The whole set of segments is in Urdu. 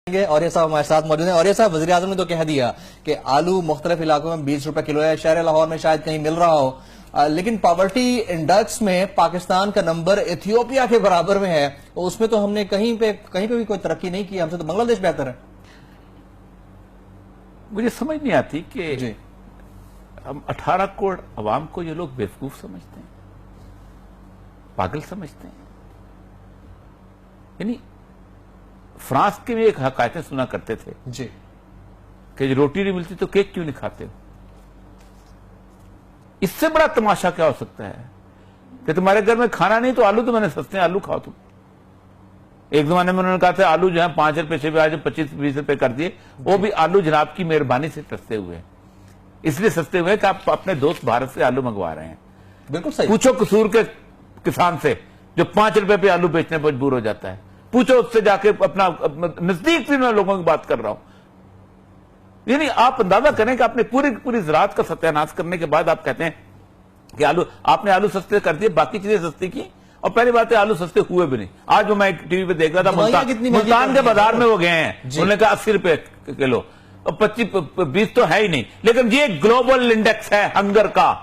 اور یہ صاحب ہمارے ساتھ موجود ہیں. اور یہ صاحب وزیر اعظم نے تو کہہ دیا کہ آلو مختلف علاقوں میں 20 روپے کلو ہے, شہر لاہور میں شاید کہیں مل رہا ہو, لیکن پاورٹی انڈیکس میں پاکستان کا نمبر ایتھیوپیا کے برابر میں ہے. اس میں تو ہم نے کہیں پہ بھی کوئی ترقی نہیں کی, ہم سے تو بنگلہ دیش بہتر ہے. مجھے سمجھ نہیں آتی کہ ہم 18 کروڑ عوام کو یہ لوگ بیوقوف سمجھتے ہیں, پاگل سمجھتے ہیں. یعنی فرانس کے میں ایک حکایتیں سنا کرتے تھے کہ روٹی نہیں ملتی تو کیک کیوں نہیں کھاتے ہو. اس سے بڑا تماشا کیا ہو سکتا ہے کہ تمہارے گھر میں کھانا نہیں تو آلو تو میں نے سستے ہیں, آلو کھاؤ تم. ایک زمانے میں انہوں نے کہا تھا آلو جو ہے 5 روپے سے بھی آج 25-20 روپے کر دیے, وہ بھی آلو جناب کی مہربانی سے سستے ہوئے, اس لیے سستے ہوئے کہ آپ اپنے دوست بھارت سے آلو منگوا رہے ہیں. بالکل صحیح. پوچھو قصور کے کسان سے جو 5 روپے پہ آلو بیچنے پر مجبور ہو جاتا ہے, پوچھو اس سے جا کے اپنا نزدیک سے میں لوگوں کی بات کر رہا ہوں. یعنی آپ اندازہ کریں کہ آپ نے پوری زراعت کا ستیاناش کرنے کے بعد آپ کہتے ہیں کہ آپ نے آلو سستے کر دیے, باقی چیزیں سستی کی, اور پہلی بات ہے آلو سستے ہوئے بھی نہیں. آج میں ٹی وی پہ دیکھ رہا تھا ملتان کے بازار میں وہ گئے ہیں, انہوں نے کہا 80 روپے کلو, اور 25-20 تو ہے ہی نہیں. لیکن یہ گلوبل انڈیکس ہے ہنگر کا,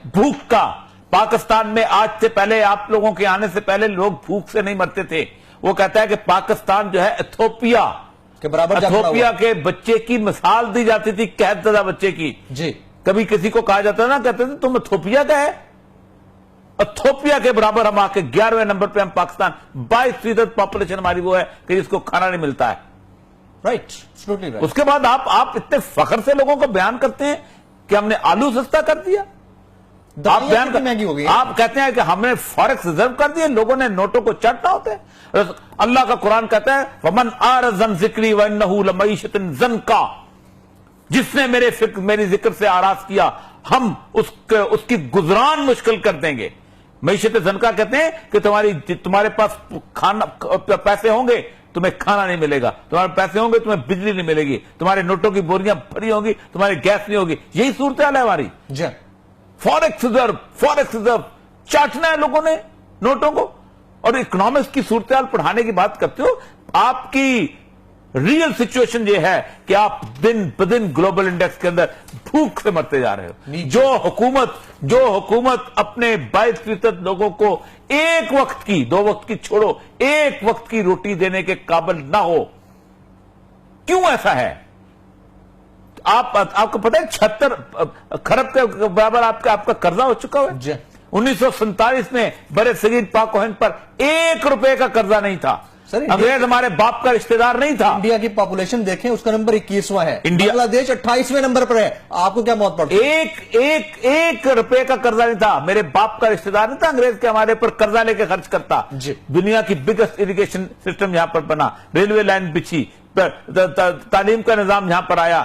بھوک کا. پاکستان میں آج سے پہلے, آپ لوگوں کے آنے سے پہلے لوگ بھوک سے نہیں مرتے تھے. وہ کہتا ہے کہ پاکستان جو ہے ایتھوپیا کے بچے کی مثال دی جاتی تھی, قحط زدہ بچے کی. کبھی کسی کو کہا جاتا نا, کہتے تھے تم ایتھوپیا کا ہے, ایتھوپیا کے برابر ہم آ کے 11ویں نمبر پہ ہم پاکستان. 22% پاپولیشن ہماری وہ ہے کہ جس کو کھانا نہیں ملتا ہے. رائٹ. اس کے بعد آپ اتنے فخر سے لوگوں کو بیان کرتے ہیں کہ ہم نے آلو سستا کر دیا. آپ کہتے ہیں کہ ہم نے فوریکس ریزرو کر دیے, لوگوں نے نوٹوں کو چاٹنا ہوتا ہے. اللہ کا قرآن کہتا ہے وَمَنْ أَعْرَضَ عَنْ ذِكْرِي وَإِنَّهُ لَمَعِيشَةٌ ضَنْكَا, جس نے میرے ذکر سے آراز کیا ہم اس کی گزران مشکل کر دیں گے. معیشت زنکا کہتے ہیں کہ تمہارے پاس پیسے ہوں گے تمہیں کھانا نہیں ملے گا, تمہارے پیسے ہوں گے تمہیں بجلی نہیں ملے گی, تمہارے نوٹوں کی بوریاں بھری ہوں گی, تمہاری گیس نہیں ہوگی. یہی صورتحال ہے ہماری. فوریکس ریزرو چاٹنا ہے لوگوں نے نوٹوں کو, اور اکنامکس کی صورتحال پڑھانے کی بات کرتے ہو. آپ کی ریئل سچویشن یہ ہے کہ آپ دن بدن گلوبل انڈیکس کے اندر بھوک سے مرتے جا رہے ہو. جو حکومت اپنے 22% لوگوں کو ایک وقت کی, 2 وقت کی چھوڑو, ایک وقت کی روٹی دینے کے قابل نہ ہو, کیوں ایسا ہے؟ آپ کو پتہ ہے 76 کھرب کے برابر آپ کا قرضہ ہو چکا ہے. 1947 میں برے صغیر پاک و ہند پر 1 روپے کا قرضہ نہیں تھا. انگریز ہمارے باپ کا رشتہ دار نہیں تھا. انڈیا کی پاپولیشن دیکھیں, اس کا نمبر 21واں ہے, بنگلہ دیش 28ویں نمبر پر ہے. آپ کو کیا موت پڑتی؟ ایک روپے کا قرضہ نہیں تھا. میرے باپ کا رشتہ دار نہیں تھا انگریز کے ہمارے پر قرضہ لے کے خرچ کرتا. دنیا کی بگیسٹ اریگیشن سسٹم یہاں پر بنا, ریلوے لائن بچھی, تعلیم کا نظام یہاں پر آیا,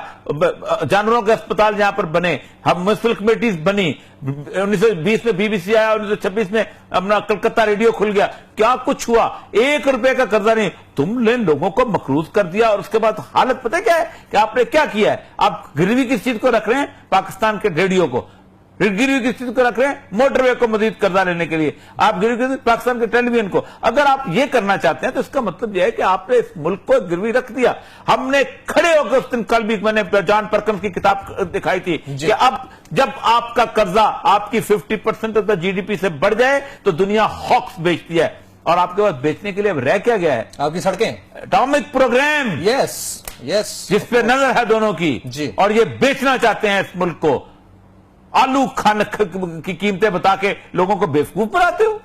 جانوروں کے اسپتال یہاں پر بنے, ہم میونسپل کمیٹیز بنی. 1920 میں BBC آیا, 1926 میں اپنا کلکتہ ریڈیو کھل گیا. کیا کچھ ہوا؟ 1 روپے کا قرضہ نہیں. تم نے لوگوں کو مقروض کر دیا, اور اس کے بعد حالت پتہ کیا ہے کہ آپ نے کیا کیا ہے؟ آپ گروی کس چیز کو رکھ رہے ہیں؟ پاکستان کے ریڈیو کو. گروی کس چیز کو رکھ رہے ہیں؟ موٹر وے کو مزید قرضہ لینے کے لیے. آپ گروی پاکستان کے ٹیلی ویژن کو. اگر آپ یہ کرنا چاہتے ہیں تو اس کا مطلب یہ ہے کہ آپ نے اس ملک کو گروی رکھ دیا. ہم نے کھڑے ہو کے اس دن, کل بھی میں نے جان پرکن کی کتاب دکھائی تھی کہ اب جب آپ کا قرضہ آپ کی 50% آف GDP سے بڑھ جائے تو دنیا ہاکس بیچتی ہے, اور آپ کے پاس بیچنے کے لیے اب رہ کیا گیا ہے؟ آپ کی سڑکیں, اٹامک پروگرام, جس پہ نظر ہے دونوں کی, اور یہ بیچنا چاہتے ہیں اس ملک کو. آلو کھانے کی قیمتیں بتا کے لوگوں کو بیوقوف بناتے ہو.